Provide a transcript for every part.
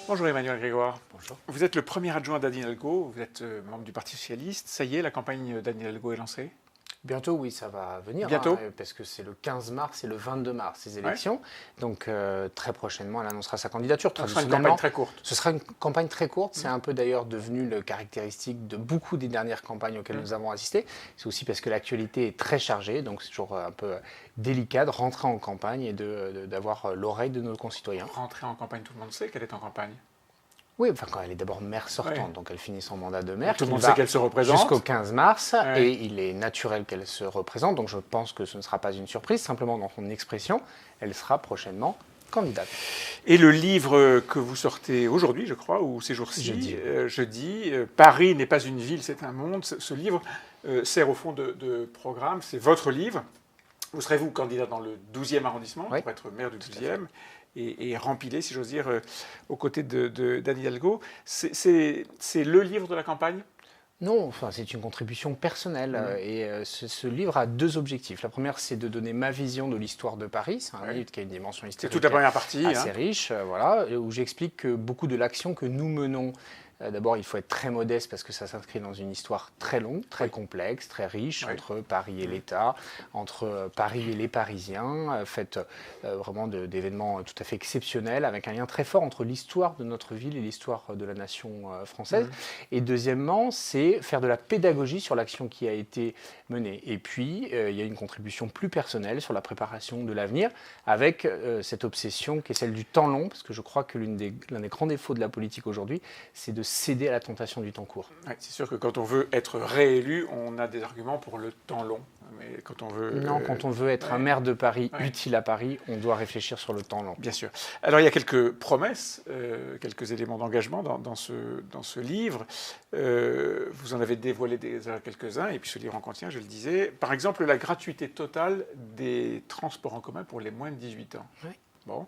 Bonjour Emmanuel Grégoire. Bonjour. Vous êtes le premier adjoint d'Anne Hidalgo, vous êtes membre du Parti Socialiste. Ça y est, la campagne d'Anne Hidalgo est lancée? Bientôt, oui, ça va venir. Bientôt. Parce que c'est le 15 mars et le 22 mars, ces élections. Ouais. Donc, très prochainement, elle annoncera sa candidature. Ce sera une campagne très courte. Ce sera une campagne très courte. C'est un peu d'ailleurs devenu le caractéristique de beaucoup des dernières campagnes auxquelles nous avons assisté. C'est aussi parce que l'actualité est très chargée. Donc, c'est toujours un peu délicat de rentrer en campagne et d'avoir l'oreille de nos concitoyens. Rentrer en campagne, tout le monde sait qu'elle est en campagne. Oui, enfin, quand elle est d'abord maire sortante, donc elle finit son mandat de maire. Tout le monde sait qu'elle se représente. Jusqu'au 15 mars, et il est naturel qu'elle se représente, donc je pense que ce ne sera pas une surprise, simplement dans son expression, elle sera prochainement candidate. Et le livre que vous sortez aujourd'hui, je crois, ou ces jours-ci, jeudi, Paris n'est pas une ville, c'est un monde. Ce livre sert au fond de programme, c'est votre livre. Vous serez, vous, candidat dans le 12e arrondissement, pour être maire du 12e. Et rempilé, si j'ose dire, aux côtés d'Anne Hidalgo. C'est le livre de la campagne? Non, enfin, c'est une contribution personnelle. Et ce livre a deux objectifs. La première, c'est de donner ma vision de l'histoire de Paris. C'est un livre qui a une dimension historique. C'est toute la première partie. Assez riche, voilà, où j'explique que beaucoup de l'action que nous menons. D'abord, il faut être très modeste parce que ça s'inscrit dans une histoire très longue, très complexe, très riche, entre Paris et l'État, entre Paris et les Parisiens, faite vraiment d'événements tout à fait exceptionnels, avec un lien très fort entre l'histoire de notre ville et l'histoire de la nation française. Et deuxièmement, c'est faire de la pédagogie sur l'action qui a été menée. Et puis, il y a une contribution plus personnelle sur la préparation de l'avenir, avec cette obsession qui est celle du temps long, parce que je crois que l'un des grands défauts de la politique aujourd'hui, c'est de céder à la tentation du temps court. Ouais, c'est sûr que quand on veut être réélu, on a des arguments pour le temps long. Mais quand on veut, quand on veut être un maire de Paris utile à Paris, on doit réfléchir sur le temps long. Bien sûr. Alors il y a quelques promesses, quelques éléments d'engagement dans ce livre. Vous en avez dévoilé déjà quelques-uns, et puis ce livre en contient, je le disais. Par exemple, la gratuité totale des transports en commun pour les moins de 18 ans. Oui. Bon.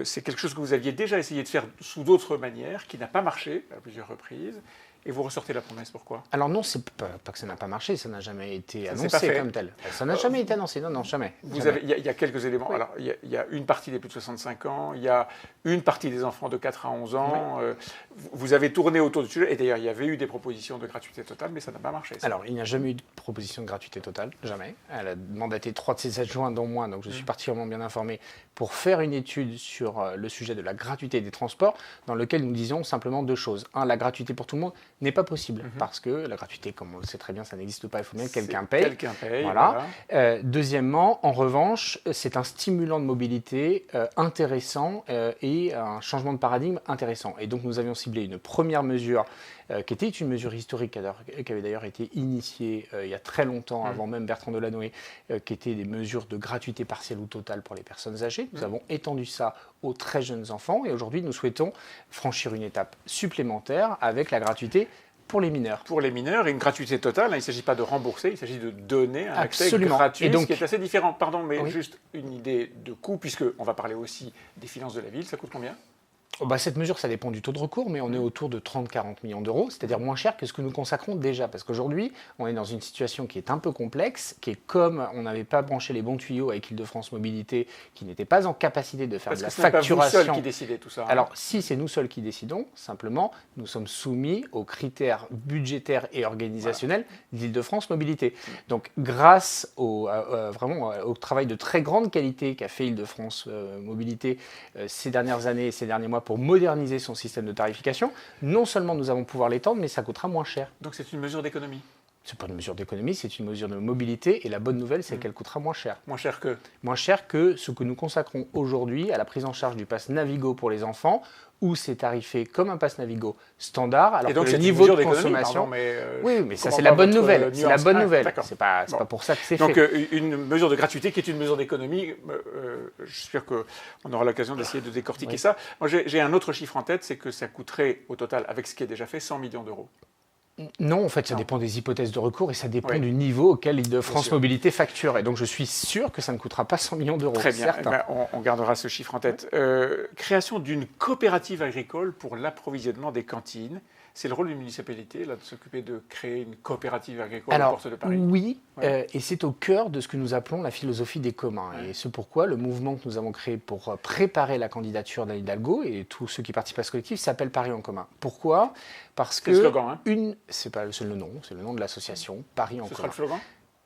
C'est quelque chose que vous aviez déjà essayé de faire sous d'autres manières, qui n'a pas marché à plusieurs reprises. Et vous ressortez la promesse, pourquoi? Alors non, c'est pas que ça n'a pas marché, ça n'a jamais été annoncé comme tel. Ça n'a jamais été annoncé, non, jamais. Il y a quelques éléments. Oui. Alors, il y a une partie des plus de 65 ans, il y a une partie des enfants de 4 à 11 ans. Oui. Vous avez tourné autour du sujet, et d'ailleurs, il y avait eu des propositions de gratuité totale, mais ça n'a pas marché. Ça. Alors, il n'y a jamais eu de proposition de gratuité totale, jamais. Elle a mandaté 3 de ses adjoints, dont moi, donc je suis particulièrement bien informé, pour faire une étude sur le sujet de la gratuité des transports, dans lequel nous disions simplement deux choses. Un, la gratuité pour tout le monde n'est pas possible. Parce que la gratuité, comme on le sait très bien, ça n'existe pas, il faut bien que quelqu'un paye. Quelqu'un paye, voilà. Deuxièmement, en revanche, c'est un stimulant de mobilité intéressant et un changement de paradigme intéressant. Et donc nous avions ciblé une première mesure qui était une mesure historique qui avait d'ailleurs été initiée il y a très longtemps, avant même Bertrand Delanoë, qui était des mesures de gratuité partielle ou totale pour les personnes âgées. Nous avons étendu ça aux très jeunes enfants et aujourd'hui nous souhaitons franchir une étape supplémentaire avec la gratuité pour les mineurs. Pour les mineurs, et une gratuité totale, il ne s'agit pas de rembourser, il s'agit de donner un accès gratuit, ce qui est assez différent. Pardon, mais juste une idée de coût, puisqu'on va parler aussi des finances de la ville, ça coûte combien ? Cette mesure, ça dépend du taux de recours, mais on est autour de 30-40 millions d'euros, c'est-à-dire moins cher que ce que nous consacrons déjà. Parce qu'aujourd'hui, on est dans une situation qui est un peu complexe, qui est comme on n'avait pas branché les bons tuyaux avec Île-de-France Mobilité, qui n'était pas en capacité de faire de la facturation. Parce que ce n'est pas vous seul qui décidez tout ça. Alors, si c'est nous seuls qui décidons, simplement, nous sommes soumis aux critères budgétaires et organisationnels d'Île-de-France Mobilité. Donc, grâce vraiment au travail de très grande qualité qu'a fait Île-de-France Mobilité ces dernières années et ces derniers mois, pour moderniser son système de tarification, non seulement nous allons pouvoir l'étendre, mais ça coûtera moins cher. Donc c'est une mesure d'économie? C'est pas une mesure d'économie, c'est une mesure de mobilité. Et la bonne nouvelle, c'est qu'elle coûtera moins cher. Moins cher que? Moins cher que ce que nous consacrons aujourd'hui à la prise en charge du pass Navigo pour les enfants, où c'est tarifé comme un pass Navigo standard, alors donc que le niveau de consommation... oui, mais ça c'est la bonne nouvelle. C'est la bonne nouvelle. C'est pas pour ça que c'est fait. Donc une mesure de gratuité qui est une mesure d'économie, je suis sûr qu'on aura l'occasion d'essayer de décortiquer ça. Moi j'ai un autre chiffre en tête, c'est que ça coûterait au total, avec ce qui est déjà fait, 100 millions d'euros. Non, en fait, ça dépend des hypothèses de recours et ça dépend du niveau auquel Île-de-France Mobilité facture. Et donc, je suis sûr que ça ne coûtera pas 100 millions d'euros. Très bien, on gardera ce chiffre en tête. Création d'une coopérative agricole pour l'approvisionnement des cantines. C'est le rôle d'une municipalité là, de s'occuper de créer une coopérative agricole aux portes de Paris. Oui, et c'est au cœur de ce que nous appelons la philosophie des communs. Ouais. Et c'est pourquoi le mouvement que nous avons créé pour préparer la candidature d'Anne Hidalgo et tous ceux qui participent à ce collectif s'appelle Paris en commun. Pourquoi ? Parce que c'est le slogan, c'est pas le nom, c'est le nom de l'association Paris en commun. Ce sera le slogan ?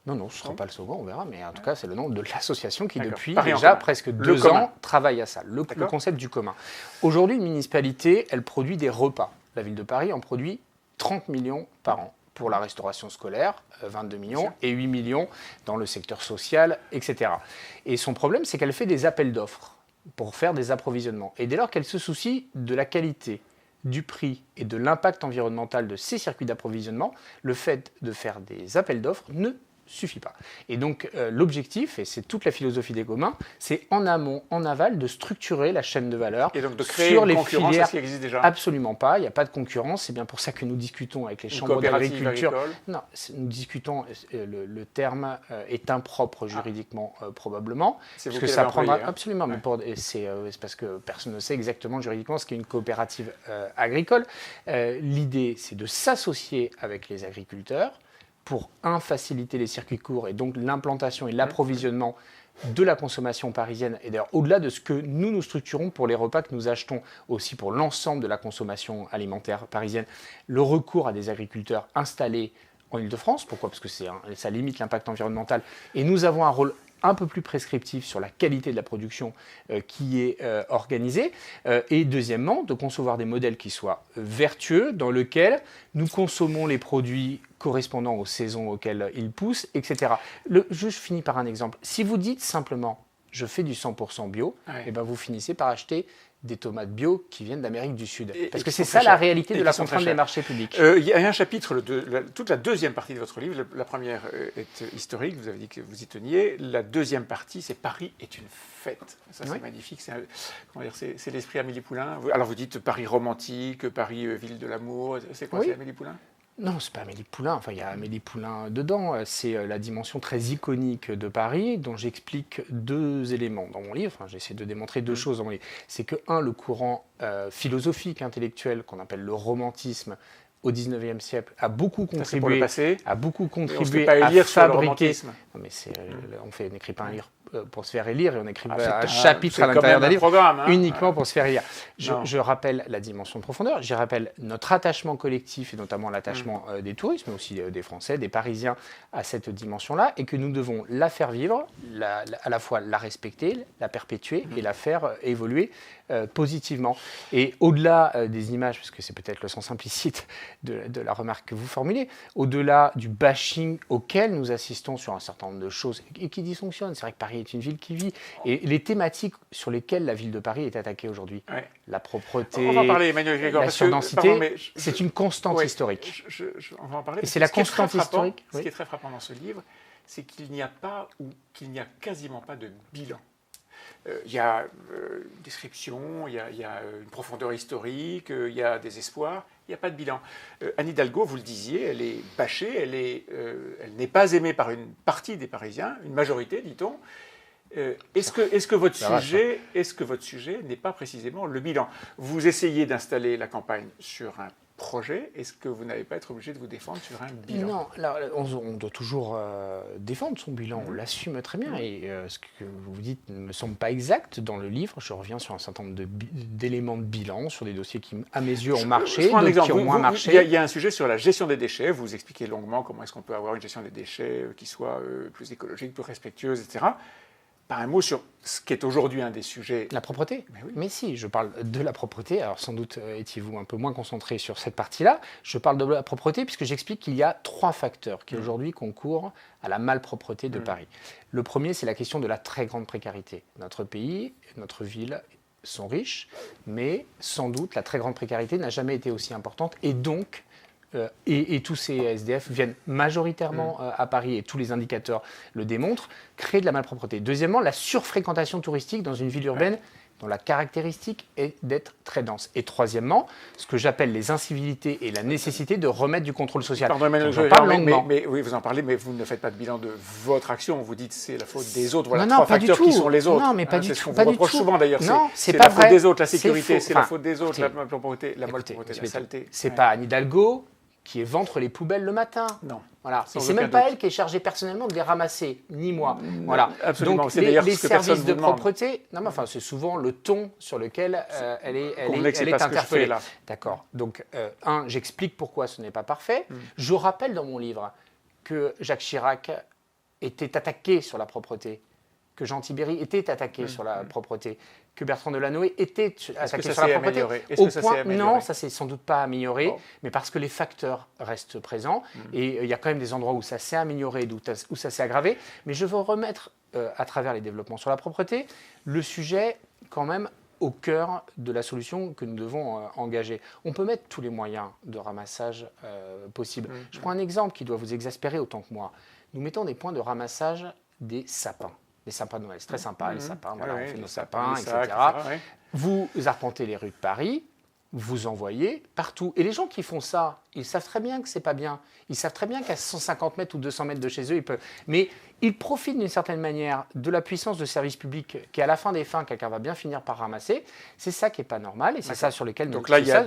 Non, ce ne sera pas le slogan, on verra, mais en tout cas, c'est le nom de l'association qui, depuis Paris déjà presque 2 ans, travaille à ça, le concept du commun. Aujourd'hui, une municipalité, elle produit des repas. La ville de Paris en produit 30 millions par an pour la restauration scolaire, 22 millions, et 8 millions dans le secteur social, etc. Et son problème, c'est qu'elle fait des appels d'offres pour faire des approvisionnements. Et dès lors qu'elle se soucie de la qualité, du prix et de l'impact environnemental de ces circuits d'approvisionnement, le fait de faire des appels d'offres ne suffit pas. Et donc l'objectif, et c'est toute la philosophie des communs, c'est en amont, en aval, de structurer la chaîne de valeur et donc de créer sur une les concurrence filières. Qui existe déjà. Absolument pas, il n'y a pas de concurrence, c'est bien pour ça que nous discutons avec les chambres d'agriculture. Non, nous discutons, le terme est impropre juridiquement probablement. C'est parce que ça prendra absolument, mais c'est parce que personne ne sait exactement juridiquement ce qu'est une coopérative agricole. L'idée, c'est de s'associer avec les agriculteurs pour faciliter les circuits courts et donc l'implantation et l'approvisionnement de la consommation parisienne. Et d'ailleurs, au-delà de ce que nous structurons pour les repas que nous achetons aussi pour l'ensemble de la consommation alimentaire parisienne, le recours à des agriculteurs installés en Ile-de-France. Pourquoi ? Parce que ça limite l'impact environnemental. Et nous avons un rôle un peu plus prescriptif sur la qualité de la production qui est organisée. Et deuxièmement, de concevoir des modèles qui soient vertueux, dans lesquels nous consommons les produits correspondant aux saisons auxquelles ils poussent, etc. Je finis par un exemple. Si vous dites simplement « je fais du 100% bio », eh ben vous finissez par acheter des tomates bio qui viennent d'Amérique du Sud. Parce que c'est ça la réalité de la contrainte des marchés publics. Il y a un chapitre, toute la deuxième partie de votre livre. La première est historique, vous avez dit que vous y teniez. La deuxième partie, c'est Paris est une fête. Ça, c'est magnifique. C'est l'esprit Amélie Poulain. Alors vous dites Paris romantique, Paris ville de l'amour. C'est quoi, c'est Amélie Poulain ? Non, c'est pas Amélie Poulain. Enfin, il y a Amélie Poulain dedans. C'est la dimension très iconique de Paris, dont j'explique 2 éléments dans mon livre. Enfin, j'essaie de démontrer 2 choses dans mon livre. C'est que, le courant philosophique, intellectuel, qu'on appelle le romantisme, au XIXe siècle, a beaucoup contribué à fabriquer. Non, mais on n'écrit pas un livre pour se faire élire et on écrit un chapitre à l'intérieur d'un livre uniquement pour se faire élire. Je rappelle la dimension de profondeur, je rappelle notre attachement collectif et notamment l'attachement des touristes, mais aussi des Français, des Parisiens à cette dimension-là et que nous devons la faire vivre, à la fois la respecter, la perpétuer et la faire évoluer positivement. Et au-delà des images, parce que c'est peut-être le sens implicite de la remarque que vous formulez, au-delà du bashing auquel nous assistons sur un certain nombre de choses et qui dysfonctionnent, c'est vrai que Paris est une ville qui vit, et les thématiques sur lesquelles la ville de Paris est attaquée aujourd'hui, la propreté, on va en parler, Emmanuel Grégor, la surdensité, c'est une constante historique. On va en parler. Et c'est la constante historique. Ce qui est très frappant dans ce livre, c'est qu'il n'y a pas ou qu'il n'y a quasiment pas de bilan. Il y a une description, il y a une profondeur historique, il y a des espoirs, il n'y a pas de bilan. Anne Hidalgo, vous le disiez, elle est bâchée, elle n'est pas aimée par une partie des Parisiens, une majorité, dit-on. Est-ce que votre sujet n'est pas précisément le bilan ? Vous essayez d'installer la campagne sur un projet, est-ce que vous n'allez pas être obligé de vous défendre sur un bilan ? Non, alors, on doit toujours défendre son bilan, on l'assume très bien, et ce que vous dites ne me semble pas exact. Dans le livre, je reviens sur un certain nombre d'éléments de bilan, sur des dossiers qui, à mes yeux, ont marché, d'autres qui ont moins marché. Il y a un sujet sur la gestion des déchets, vous expliquez longuement comment est-ce qu'on peut avoir une gestion des déchets qui soit plus écologique, plus respectueuse, etc. Par un mot sur ce qui est aujourd'hui un des sujets. La propreté ? Mais si, je parle de la propreté. Alors sans doute étiez-vous un peu moins concentré sur cette partie-là. Je parle de la propreté puisque j'explique qu'il y a 3 facteurs qui aujourd'hui concourent à la malpropreté de Paris. Le premier, c'est la question de la très grande précarité. Notre pays, notre ville sont riches, mais sans doute la très grande précarité n'a jamais été aussi importante et donc et tous ces SDF viennent majoritairement à Paris, et tous les indicateurs le démontrent, créer de la malpropreté. Deuxièmement, la surfréquentation touristique dans une ville urbaine dont la caractéristique est d'être très dense. Et troisièmement, ce que j'appelle les incivilités et la nécessité de remettre du contrôle social. Pardon, Emmanuel, j'en parle longuement. mais oui, vous en parlez, mais vous ne faites pas de bilan de votre action. Vous dites que c'est la faute des autres. Voilà, non, trois pas du facteurs tout. qui sont les autres. Non, mais pas du c'est tout. ce qu'on Pas vous du reproche tout. souvent d'ailleurs. Non, c'est pas la faute vrai. des autres, la C'est sécurité, faux. c'est la Enfin, faute des autres, écoutez, la malpropreté, la saleté. C'est pas Anne Hidalgo qui éventre les poubelles le matin. Non. Voilà. Sans Et c'est aucun même pas doute. elle qui est chargée personnellement de les ramasser, ni moi. Voilà. Absolument. Donc C'est d'ailleurs les ce que personne services de vous demande. propreté, non mais enfin c'est souvent le ton sur lequel elle est Convenez que c'est pas ce que je interpellée. fais, là. D'accord. Donc j'explique pourquoi ce n'est pas parfait. Je rappelle dans mon livre que Jacques Chirac était attaqué sur la propreté, que Jean Tibéry était attaqué sur la propreté, que Bertrand Delanoë était attaqué sur la propreté. Est-ce que ça s'est amélioré? Non, ça s'est sans doute pas amélioré, Bon. mais parce que les facteurs restent présents et il y a quand même des endroits où ça s'est amélioré, où ça s'est aggravé. Mais je veux remettre, à travers les développements sur la propreté, le sujet quand même au cœur de la solution que nous devons engager. On peut mettre tous les moyens de ramassage possibles. Je prends un exemple qui doit vous exaspérer autant que moi. Nous mettons des points de ramassage des sapins. Les sapins de Noël, c'est très sympa, les sapins, voilà, on fait nos sapins, etc. Ouais. Vous arpentez les rues de Paris, vous envoyez partout. Et les gens qui font ça, ils savent très bien que c'est pas bien. Ils savent très bien qu'à 150 mètres ou 200 mètres de chez eux, ils peuvent. Mais ils profitent d'une certaine manière de la puissance de service public qui, à la fin des fins, quelqu'un va bien finir par ramasser. C'est ça qui n'est pas normal et c'est ça sur lequel Donc là, il y a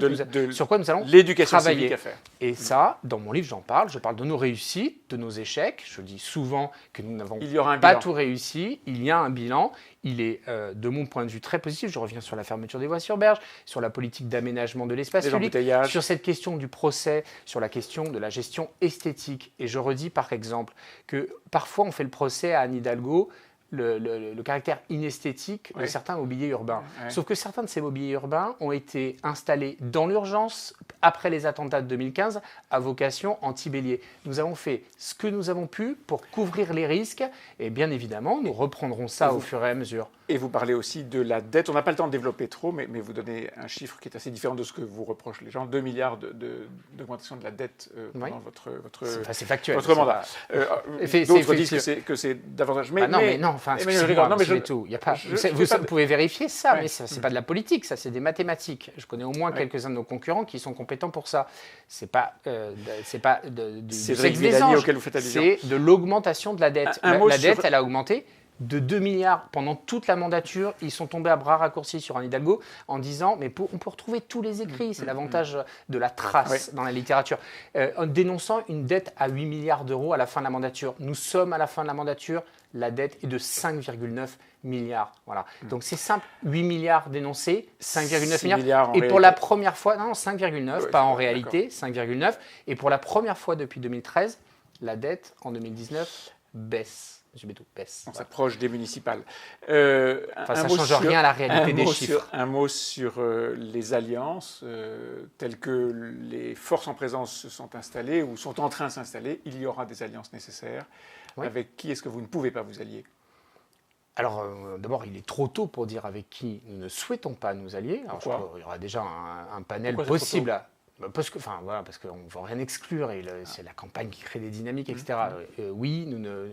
sur quoi nous allons l'éducation travailler. civique à faire. Et ça, dans mon livre, j'en parle. Je parle de nos réussites, de nos échecs. Je dis souvent que nous n'avons pas tout réussi. Il y a un bilan. Il est, de mon point de vue, très positif. Je reviens sur la fermeture des voies sur berge, sur la politique d'aménagement de l'espace public, sur cette question du procès, sur la question de la gestion esthétique. Et je redis, par exemple, que parfois on fait le procès à Anne Hidalgo, le caractère inesthétique de certains mobiliers urbains. Sauf que certains de ces mobiliers urbains ont été installés dans l'urgence après les attentats de 2015 à vocation anti-bélier. Nous avons fait ce que nous avons pu pour couvrir les risques et bien évidemment, nous reprendrons ça au fur et à mesure. Et vous parlez aussi de la dette. On n'a pas le temps de développer trop, mais vous donnez un chiffre qui est assez différent de ce que vous reprochent les gens. 2 milliards d'augmentation de la dette pendant c'est factuel, votre mandat. D'autres disent que c'est davantage. Mais tout. Vous pouvez vérifier ça, mais ce n'est pas de la politique, ça c'est des mathématiques. Je connais au moins quelques-uns de nos concurrents qui sont compétents pour ça. C'est pas du sexe des anges, c'est de l'augmentation de la dette. La dette, elle a augmenté de 2 milliards pendant toute la mandature. Ils sont tombés à bras raccourcis sur Anne Hidalgo en disant mais on peut retrouver tous les écrits, c'est l'avantage de la trace dans la littérature, en dénonçant une dette à 8 milliards d'euros à la fin de la mandature. Nous sommes à la fin de la mandature, la dette est de 5,9 milliards. Voilà. Donc c'est simple, 8 milliards dénoncés, 5,9 milliards. Et pour la première fois, non, 5,9, pas en réalité, 5,9. Et pour la première fois depuis 2013, la dette en 2019 baisse. Baisse. On s'approche des municipales. Ça ne change rien à la réalité des chiffres. Un mot sur les alliances, telles que les forces en présence se sont installées ou sont en train de s'installer. Il y aura des alliances nécessaires. Oui. Avec qui est-ce que vous ne pouvez pas vous allier ? Alors, d'abord, il est trop tôt pour dire avec qui nous ne souhaitons pas nous allier. Alors, il y aura déjà un panel possible. Parce qu'on ne va rien exclure, et c'est la campagne qui crée des dynamiques, etc. Oui,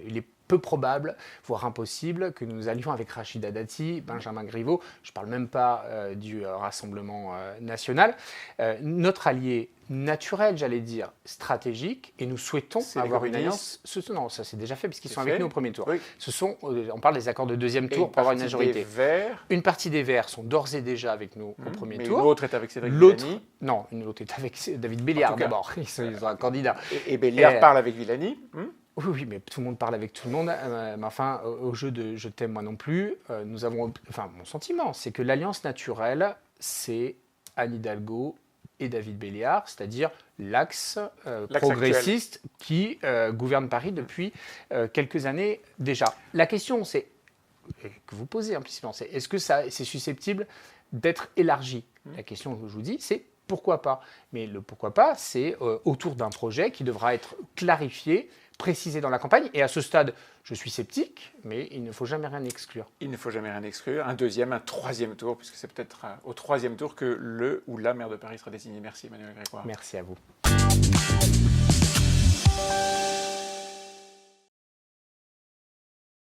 il est peu probable, voire impossible, que nous allions avec Rachida Dati, Benjamin Griveaux. Je ne parle même pas du Rassemblement national. Notre allié naturel, j'allais dire, stratégique, et nous souhaitons avoir une alliance. Non, ça c'est déjà fait, puisqu'ils sont avec nous au premier tour. Oui. On parle des accords de deuxième tour pour avoir une majorité. Une partie des Verts sont d'ores et déjà avec nous au premier tour. L'autre est avec Cédric Villani. Non, l'autre est avec David Béliard d'abord. Ils ont un candidat. Et Béliard parle avec Villani. Oui, mais tout le monde parle avec tout le monde. Mais enfin, au jeu de je t'aime moi non plus, nous avons. Enfin, mon sentiment, c'est que l'alliance naturelle, c'est Anne Hidalgo et David Béliard, c'est-à-dire l'axe progressiste qui gouverne Paris depuis quelques années déjà. La question, c'est que vous posez implicitement, c'est est-ce que c'est susceptible d'être élargi ? La question que je vous dis, c'est pourquoi pas ? Mais le pourquoi pas, c'est autour d'un projet qui devra être clarifié, précisé dans la campagne. Et à ce stade, je suis sceptique, mais il ne faut jamais rien exclure. Il ne faut jamais rien exclure. Un deuxième, un troisième tour, puisque c'est peut-être au troisième tour que le ou la maire de Paris sera désignée. Merci Emmanuel Grégoire. Merci à vous.